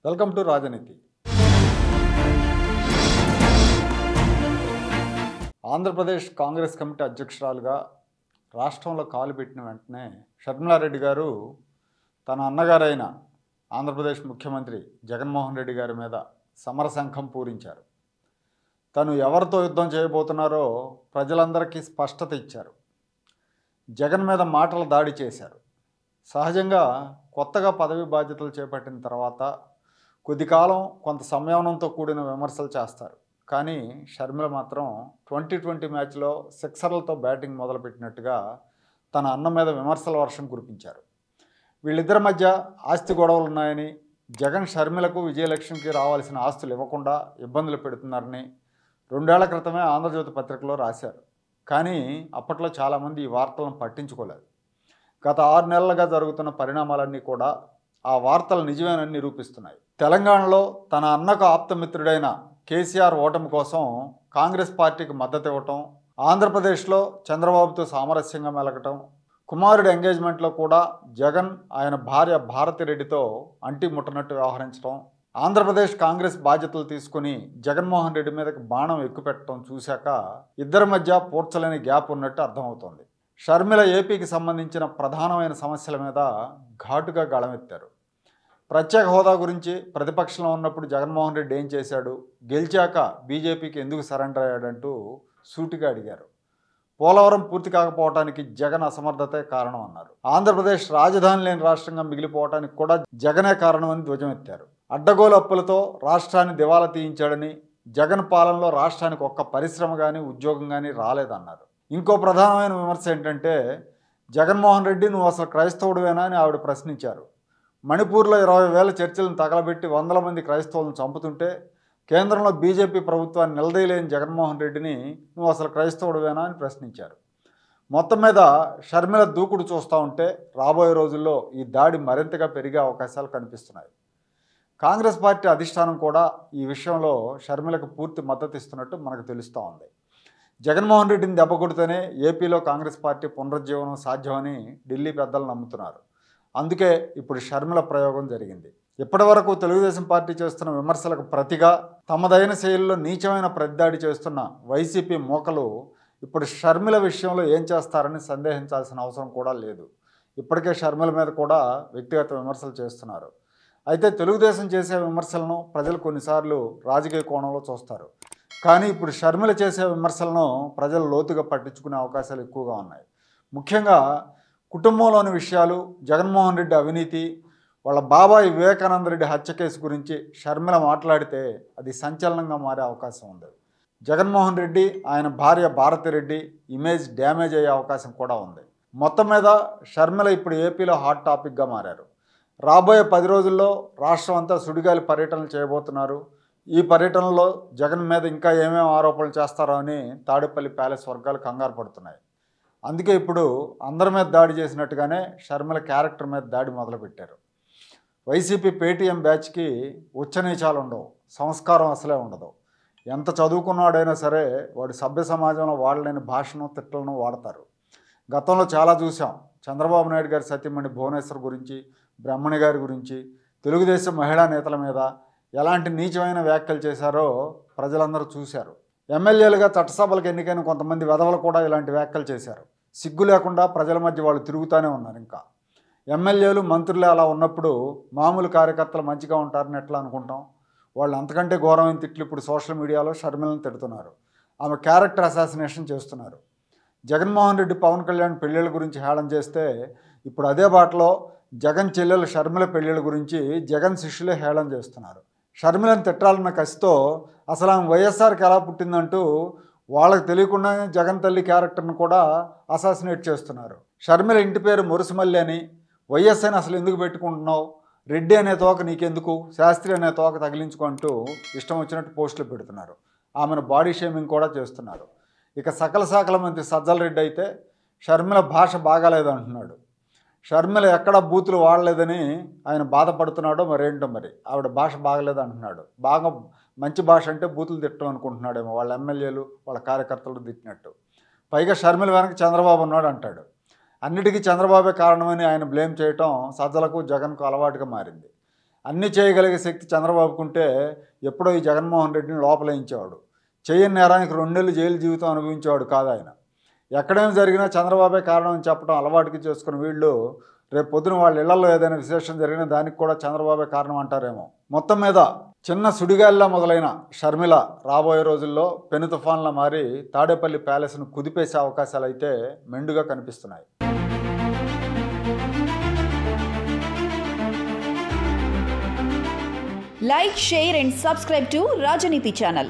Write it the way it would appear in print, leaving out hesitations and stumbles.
Welcome to రాజనీతి. Andhra Pradesh Congress committee అధ్యక్షురాలుగా రాష్ట్రంలో కాలు పెట్టిన వెంటనే షర్మిలారెడ్డి గారు తన అన్నగారైన ఆంధ్రప్రదేశ్ ముఖ్యమంత్రి జగన్మోహన్ రెడ్డి గారి మీద సమరశంఖం పూరించారు. తను ఎవరితో యుద్ధం చేయబోతున్నారో ప్రజలందరికీ స్పష్టత ఇచ్చారు. జగన్ మీద మాటల దాడి చేశారు. సహజంగా కొత్తగా పదవి బాధ్యతలు చేపట్టిన తర్వాత కొద్ది కాలం కొంత సంయమనంతో కూడిన విమర్శలు చేస్తారు. కానీ షర్మిల మాత్రం 2020 మ్యాచ్లో సిక్సర్లతో బ్యాటింగ్ మొదలుపెట్టినట్టుగా తన అన్న మీద విమర్శల వర్షం కురిపించారు. వీళ్ళిద్దరి మధ్య ఆస్తి గొడవలు ఉన్నాయని, జగన్ షర్మిలకు విజయలక్ష్మికి రావాల్సిన ఆస్తులు ఇవ్వకుండా ఇబ్బందులు పెడుతున్నారని 2 ఏళ్ల క్రితమే ఆంధ్రజ్యోతి పత్రికలో రాశారు. కానీ అప్పట్లో చాలామంది ఈ వార్తలను పట్టించుకోలేదు. గత 6 నెలలుగా జరుగుతున్న పరిణామాలన్నీ కూడా ఆ వార్తలు నిజమేనని నిరూపిస్తున్నాయి. తెలంగాణలో తన అన్నకు ఆప్తమిత్రుడైన కేసీఆర్ ఓటమి కోసం కాంగ్రెస్ పార్టీకి మద్దతు ఇవ్వటం, ఆంధ్రప్రదేశ్లో చంద్రబాబుతో సామరస్యంగా మెలగటం, కుమారుడి ఎంగేజ్మెంట్లో కూడా జగన్ ఆయన భార్య భారతిరెడ్డితో అంటి ముట్టనట్టు వ్యవహరించడం, ఆంధ్రప్రదేశ్ కాంగ్రెస్ బాధ్యతలు తీసుకుని జగన్మోహన్ రెడ్డి మీదకి బాణం ఎక్కుపెట్టడం చూశాక ఇద్దరి మధ్య పూడ్చలేని గ్యాప్ ఉన్నట్టు అర్థమవుతోంది. షర్మిల ఏపీకి సంబంధించిన ప్రధానమైన సమస్యల మీద ఘాటుగా గళమెత్తారు. ప్రత్యేక హోదా గురించి ప్రతిపక్షంలో ఉన్నప్పుడు జగన్మోహన్ రెడ్డి ఏం చేశాడు, గెలిచాక బీజేపీకి ఎందుకు సరెండర్ అయ్యాడంటూ సూటిగా అడిగారు. పోలవరం పూర్తి కాకపోవడానికి జగన్ అసమర్థతే కారణం అన్నారు. ఆంధ్రప్రదేశ్ రాజధాని లేని రాష్ట్రంగా మిగిలిపోవడానికి కూడా జగనే కారణమని ధ్వజమెత్తారు. అడ్డగోలు అప్పులతో రాష్ట్రాన్ని దివాలా తీయించాడని, జగన్ పాలనలో రాష్ట్రానికి ఒక్క పరిశ్రమ కానీ ఉద్యోగం కానీ రాలేదన్నారు. ఇంకో ప్రధానమైన విమర్శ ఏంటంటే, జగన్మోహన్ రెడ్డి నువ్వు అసలు క్రైస్తవుడివేనా అని ఆవిడ ప్రశ్నించారు. మణిపూర్లో 20,000 చర్చిలను తగలబెట్టి 100 మంది క్రైస్తవులను చంపుతుంటే కేంద్రంలో బీజేపీ ప్రభుత్వాన్ని నిలదీయలేని జగన్మోహన్ రెడ్డిని నువ్వు అసలు క్రైస్తవుడివేనా అని ప్రశ్నించారు. మొత్తం మీద షర్మిల దూకుడు చూస్తూ ఉంటే రాబోయే రోజుల్లో ఈ దాడి మరింతగా పెరిగే అవకాశాలు కనిపిస్తున్నాయి. కాంగ్రెస్ పార్టీ అధిష్టానం కూడా ఈ విషయంలో షర్మిలకు పూర్తి మద్దతు ఇస్తున్నట్టు మనకు తెలుస్తూ ఉంది. జగన్మోహన్ రెడ్డిని దెబ్బ కొడితేనే ఏపీలో కాంగ్రెస్ పార్టీ పునరుజ్జీవనం సాధ్యమని ఢిల్లీ పెద్దలు నమ్ముతున్నారు. అందుకే ఇప్పుడు షర్మిల ప్రయోగం జరిగింది. ఇప్పటి వరకు తెలుగుదేశం పార్టీ చేస్తున్న విమర్శలకు ప్రతిగా తమదైన శైలిలో నీచమైన ప్రతిదాడి చేస్తున్న వైసీపీ మోకలు ఇప్పుడు షర్మిల విషయంలో ఏం చేస్తారని సందేహించాల్సిన అవసరం కూడా లేదు. ఇప్పటికే షర్మిల మీద కూడా వ్యక్తిగత విమర్శలు చేస్తున్నారు. అయితే తెలుగుదేశం చేసే విమర్శలను ప్రజలు కొన్నిసార్లు రాజకీయ కోణంలో చూస్తారు. కానీ ఇప్పుడు షర్మిల చేసే విమర్శలను ప్రజలు లోతుగా పట్టించుకునే అవకాశాలు ఎక్కువగా ఉన్నాయి. ముఖ్యంగా కుటుంబంలోని విషయాలు, జగన్మోహన్ రెడ్డి అవినీతి, వాళ్ళ బాబాయ్ వివేకానంద రెడ్డి హత్య కేసు గురించి షర్మిల మాట్లాడితే అది సంచలనంగా మారే అవకాశం ఉంది. జగన్మోహన్ రెడ్డి ఆయన భార్య భారతిరెడ్డి ఇమేజ్ డ్యామేజ్ అయ్యే అవకాశం కూడా ఉంది. మొత్తం మీద షర్మిల ఇప్పుడు ఏపీలో హాట్ టాపిక్గా మారారు. రాబోయే 10 రోజుల్లో రాష్ట్రం అంతా సుడిగాలి పర్యటనలు చేయబోతున్నారు. ఈ పర్యటనలో జగన్ మీద ఇంకా ఏమేమి ఆరోపణలు చేస్తారో అని తాడేపల్లి ప్యాలెస్ వర్గాలు కంగారు పడుతున్నాయి. అందుకే ఇప్పుడు అందరి మీద దాడి చేసినట్టుగానే షర్మిల క్యారెక్టర్ మీద దాడి మొదలుపెట్టారు. వైసీపీ పేటీఎం బ్యాచ్కి ఉచ్చనీచాలు ఉండవు, సంస్కారం అసలే ఉండదు. ఎంత చదువుకున్నాడైనా సరే వాడు సభ్య సమాజంలో వాడలేని భాషను తిట్లను వాడతారు. గతంలో చాలా చూసాం. చంద్రబాబు నాయుడు గారి సతీమణి భువనేశ్వర్ గురించి, బ్రహ్మణి గారి గురించి, తెలుగుదేశం మహిళా నేతల మీద ఎలాంటి నీచమైన వ్యాఖ్యలు చేశారో ప్రజలందరూ చూశారు. ఎమ్మెల్యేలుగా చట్టసభలకు ఎన్నికైన కొంతమంది వెధవలు కూడా ఇలాంటి వ్యాఖ్యలు చేశారు. సిగ్గు లేకుండా ప్రజల మధ్య వాళ్ళు తిరుగుతూనే ఉన్నారు. ఇంకా ఎమ్మెల్యేలు మంత్రులే అలా ఉన్నప్పుడు మామూలు కార్యకర్తలు మంచిగా ఉంటారని ఎట్లా అనుకుంటాం? వాళ్ళు అంతకంటే ఘోరమైన తిట్లు ఇప్పుడు సోషల్ మీడియాలో షర్మిలను తిడుతున్నారు. ఆమె క్యారెక్టర్ అసాసినేషన్ చేస్తున్నారు. జగన్మోహన్ రెడ్డి పవన్ కళ్యాణ్ పెళ్ళిళ్ళ గురించి హేళన చేస్తే ఇప్పుడు అదే బాటలో జగన్ చెల్లెలు షర్మిల పెళ్ళిళ్ళ గురించి జగన్ శిష్యులే హేళన చేస్తున్నారు. షర్మిలను తిట్టాలన్న కసితో అసలు ఆమె వైఎస్ఆర్కి ఎలా పుట్టిందంటూ వాళ్ళకి తెలియకుండానే జగన్ తల్లి క్యారెక్టర్ను కూడా అసాసినేట్ చేస్తున్నారు. షర్మిల ఇంటి పేరు మురుసుమల్లి అని, వైఎస్ఆర్ని అసలు ఎందుకు పెట్టుకుంటున్నావు, రెడ్డి అనే తోక నీకెందుకు, శాస్త్రి అనే తోక తగిలించుకుంటూ ఇష్టం వచ్చినట్టు పోస్టులు పెడుతున్నారు. ఆమెను బాడీ షేమింగ్ కూడా చేస్తున్నారు. ఇక సకల శాఖల మంత్రి సజ్జల రెడ్డి అయితే షర్మిల భాష బాగాలేదు అంటున్నాడు. షర్మిల ఎక్కడ బూతులు వాడలేదని ఆయన బాధపడుతున్నాడో మరేంటో మరి. ఆవిడ భాష బాగలేదు అంటున్నాడు. బాగా మంచి భాష అంటే బూతులు తిట్టడం అనుకుంటున్నాడేమో, వాళ్ళ ఎమ్మెల్యేలు వాళ్ళ కార్యకర్తలు తిట్టినట్టు. పైగా షర్మిల వెనక చంద్రబాబు ఉన్నాడు అంటాడు. అన్నిటికీ చంద్రబాబే కారణమని ఆయన బ్లేమ్ చేయటం సజ్జలకు జగన్కు అలవాటుగా మారింది. అన్నీ చేయగలిగే శక్తి చంద్రబాబుకుంటే ఎప్పుడో ఈ జగన్మోహన్ రెడ్డిని లోపలేయించేవాడు. చేయని నేరానికి 2 నెలలు జైలు జీవితం అనుభవించేవాడు కాదు ఆయన. ఎక్కడేం జరిగినా చంద్రబాబే కారణం అని చెప్పడం అలవాటుకి చేసుకుని వీళ్ళు రేపు పొద్దున వాళ్ళ ఇళ్లలో ఏదైనా విశేషం జరిగినా దానికి కూడా చంద్రబాబే కారణం అంటారేమో. మొత్తం మీద చిన్న సుడిగాలిలా మొదలైన షర్మిల రాబోయే రోజుల్లో పెను తుఫాన్లా మారి తాడేపల్లి ప్యాలెస్ను కుదిపేసే అవకాశాలు అయితే మెండుగా కనిపిస్తున్నాయి. Like, share and subscribe to Rajaniti channel.